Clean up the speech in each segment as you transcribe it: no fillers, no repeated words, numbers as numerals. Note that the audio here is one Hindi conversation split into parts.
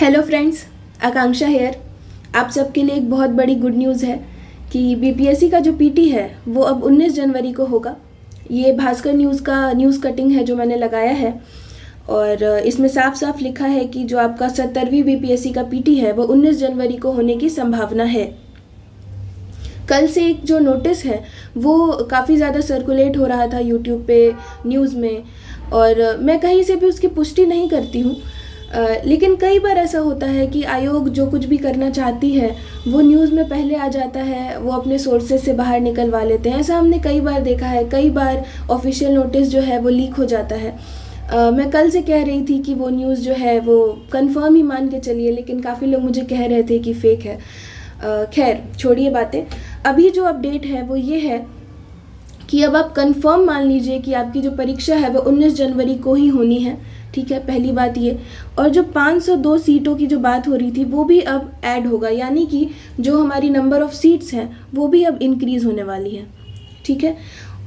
हेलो फ्रेंड्स, आकांक्षा हेयर। आप सबके लिए एक बहुत बड़ी गुड न्यूज़ है कि बीपीएससी का जो पीटी है वो अब 19 जनवरी को होगा। ये भास्कर न्यूज़ का न्यूज़ कटिंग है जो मैंने लगाया है और इसमें साफ साफ लिखा है कि जो आपका 70वीं बीपीएससी का पीटी है वो 19 जनवरी को होने की संभावना है। कल से एक जो नोटिस है वो काफ़ी ज़्यादा सर्कुलेट हो रहा था यूट्यूब पे, न्यूज़ में, और मैं कहीं से भी उसकी पुष्टि नहीं करती हूँ। लेकिन कई बार ऐसा होता है कि आयोग जो कुछ भी करना चाहती है वो न्यूज़ में पहले आ जाता है, वो अपने सोर्सेज से बाहर निकलवा लेते हैं। ऐसा हमने कई बार देखा है, कई बार ऑफिशियल नोटिस जो है वो लीक हो जाता है। मैं कल से कह रही थी कि वो न्यूज़ जो है वो कंफर्म ही मान के चलिए, लेकिन काफ़ी लोग मुझे कह रहे थे कि फेक है। खैर छोड़िए बातें। अभी जो अपडेट है वो ये है कि अब आप कंफर्म मान लीजिए कि आपकी जो परीक्षा है वो 19 जनवरी को ही होनी है। ठीक है, पहली बात ये। और जो 502 सीटों की जो बात हो रही थी वो भी अब ऐड होगा, यानी कि जो हमारी नंबर ऑफ़ सीट्स हैं वो भी अब इंक्रीज़ होने वाली है। ठीक है,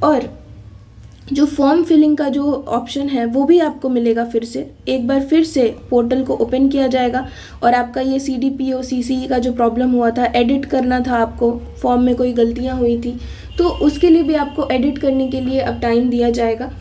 और जो फॉर्म फिलिंग का जो ऑप्शन है वो भी आपको मिलेगा। फिर से एक बार फिर से पोर्टल को ओपन किया जाएगा और आपका ये CDPO CCE का जो प्रॉब्लम हुआ था, एडिट करना था आपको, फॉर्म में कोई गलतियां हुई थी, तो उसके लिए भी आपको एडिट करने के लिए अब टाइम दिया जाएगा।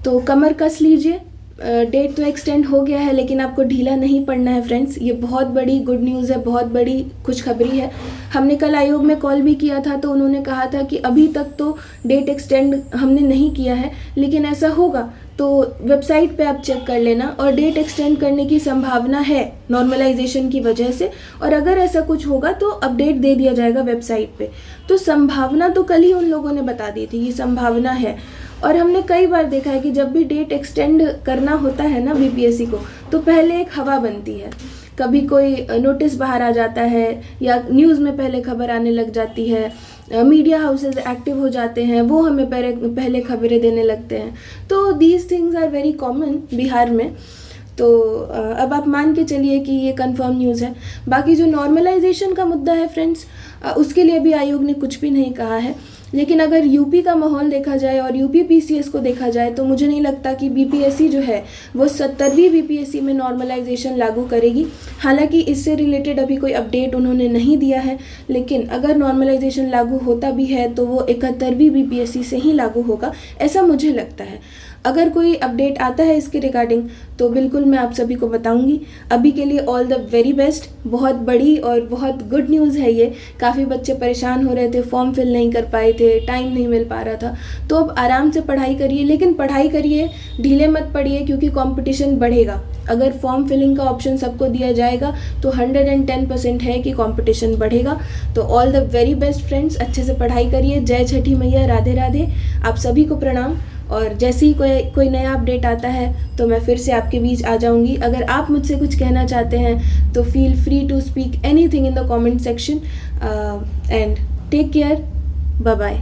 तो कमर कस लीजिए। डेट तो एक्सटेंड हो गया है लेकिन आपको ढीला नहीं पड़ना है फ्रेंड्स। ये बहुत बड़ी गुड न्यूज़ है, बहुत बड़ी खुशखबरी है। हमने कल आयोग में कॉल भी किया था तो उन्होंने कहा था कि अभी तक तो डेट एक्सटेंड हमने नहीं किया है, लेकिन ऐसा होगा तो वेबसाइट पे आप चेक कर लेना, और डेट एक्सटेंड करने की संभावना है नॉर्मलाइजेशन की वजह से, और अगर ऐसा कुछ होगा तो अपडेट दे दिया जाएगा वेबसाइट पे। तो संभावना तो कल ही उन लोगों ने बता दी थी, ये संभावना है। और हमने कई बार देखा है कि जब भी डेट एक्सटेंड करना होता है ना बीपीएससी को, तो पहले एक हवा बनती है। कभी कोई नोटिस बाहर आ जाता है या न्यूज़ में पहले खबर आने लग जाती है, मीडिया हाउसेज एक्टिव हो जाते हैं, वो हमें पहले खबरें देने लगते हैं। तो these things are very common Bihar में। तो अब आप मान के चलिए कि ये कंफर्म न्यूज़ है। बाकी जो नॉर्मलाइजेशन का मुद्दा है फ्रेंड्स, उसके लिए भी आयोग ने कुछ भी नहीं कहा है। लेकिन अगर यूपी का माहौल देखा जाए और यूपी पीसीएस को देखा जाए तो मुझे नहीं लगता कि बीपीएससी जो है वो 70वीं बीपीएससी में नॉर्मलाइजेशन लागू करेगी। हालांकि इससे रिलेटेड अभी कोई अपडेट उन्होंने नहीं दिया है, लेकिन अगर नॉर्मलाइजेशन लागू होता भी है तो वो 71वीं बीपीएससी से ही लागू होगा, ऐसा मुझे लगता है। अगर कोई अपडेट आता है इसके रिगार्डिंग तो बिल्कुल मैं आप सभी को बताऊंगी। अभी के लिए ऑल द वेरी बेस्ट। बहुत बड़ी और बहुत गुड न्यूज़ है ये। काफ़ी बच्चे परेशान हो रहे थे, फॉर्म फिल नहीं कर पाए थे, टाइम नहीं मिल पा रहा था। तो अब आराम से पढ़ाई करिए, लेकिन पढ़ाई करिए, ढीले मत पड़िए, क्योंकि कंपटीशन बढ़ेगा। अगर फॉर्म फिलिंग का ऑप्शन सबको दिया जाएगा तो 110% है कि कंपटीशन बढ़ेगा। तो all the very best friends, अच्छे से पढ़ाई करिए। जय छठी मैया, राधे राधे। आप सभी को प्रणाम। और जैसे ही कोई नया अपडेट आता है तो मैं फिर से आपके बीच आ जाऊंगी। अगर आप मुझसे कुछ कहना चाहते हैं तो feel free to speak anything in the comment section and take care. Bye bye.